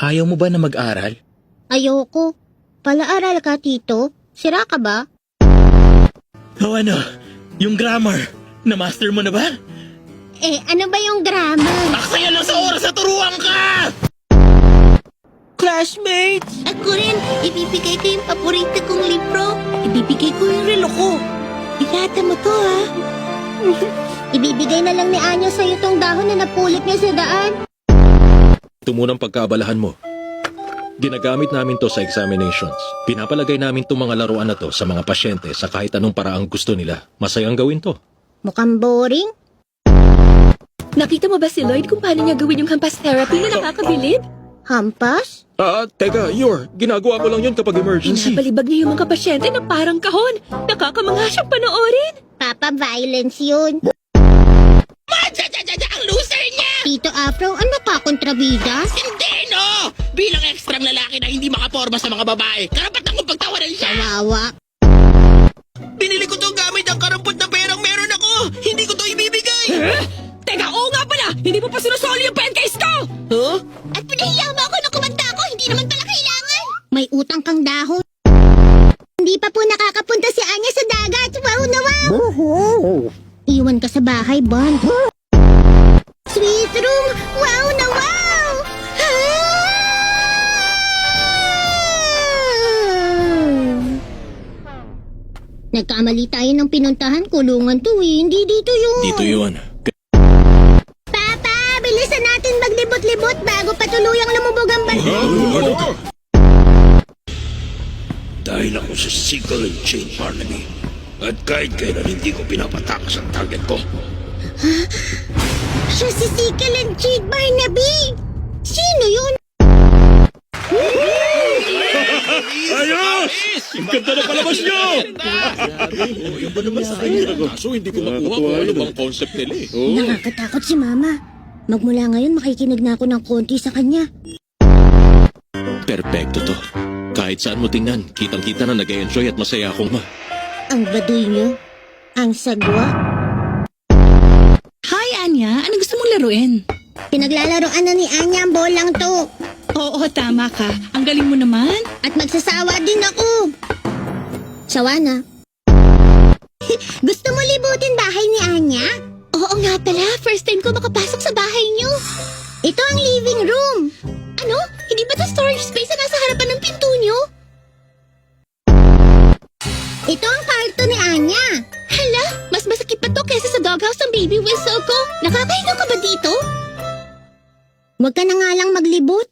Ayaw mo ba na mag-aral? Ayoko. Palaaral ka, Tito. Sira ka ba? O ano? Yung grammar. Na-master mo na ba? Ano ba yung grammar? Aksaya lang sa oras na turuan ka! Classmates! Ako rin, ibibigay ko yung paborito kong libro. Ibibigay ko yung relo ko. Ilata mo to, ha? Ibibigay na lang ni Anya sa'yo tong dahon na napulot niya sa daan. Ito munang pagkaabalahan mo. Ginagamit namin to sa examinations. Pinapalagay namin itong mga laruan na to sa mga pasyente sa kahit anong paraang gusto nila. Masayang gawin to. Mukhang boring. Nakita mo ba si Lloyd kung paano niya gawin yung hampas therapy na nakakabilib? Hampas? Teka, ginagawa ko lang yun kapag emergency. Pinapalibag niya yung mga pasyente na parang kahon. Nakakamangha siyang panoorin. Papa, violence yun. Ang loser niya! Tito Afro, ano ka, kontrabida? Hindi, no! Bilang ekstrang lalaki na hindi makaporma sa mga babae, karapat akong pagtawanan siya! Kawawa. Binili ko to gamit ang karampot na perang meron ako! Hindi ko to ibibigay! Teka, oo nga pala! Hindi mo pa sinusoli yung pen case ko! Huh? At pinahiya mo ako na kumanta ako, hindi naman pala kailangan. May utang kang dahon. Hindi pa po nakakapunta si Anya sa dagat. Wow na wow! Iwan ka sa bahay, Bond. Sweet room! Wow na wow! Nagkamali tayo ng pinuntahan, kulungan to eh. Hindi dito yun. Dito yun. Papa, bilisan natin maglibot-libot bago pa tuluyang lumubog ang bansa. Dahil ako sa Sickle and Chain Barnaby. At kahit kailan hindi ko pinapatakas ang target ko. Siya si Sickle and Jade Barnaby! Sino yun? Ayos! Ang ganda na palabas nyo! Yung ba naman sa akin? Kaso hindi ko makuha kung ano bang concept nila eh. Nakakatakot si Mama. Magmula ngayon makikinig na ako ng konti sa kanya. Perpekto to. Kahit saan mo tingnan, kitang-kita na nag-enjoy at masaya akong Ang baduy niyo. Ang sagwa. Hi, Anya. Ano gusto mong laruin? Pinaglalaroan na ni Anya ang bolang to. Oo, tama ka. Ang galing mo naman. At magsasawa din ako. Sawa na. Gusto mo libutin bahay ni Anya? Oo nga pala. First time ko makapasok sa bahay niyo. Ito ang living room. Ano? Hindi ba ito storage space na nasa harapan ng pinto niyo? Ito ang kwarto ni Anya. Hala, mas masakit pa to kesa sa doghouse ng baby whistle ko. Nakakahinga ka ba dito? Huwag ka na nga lang maglibot.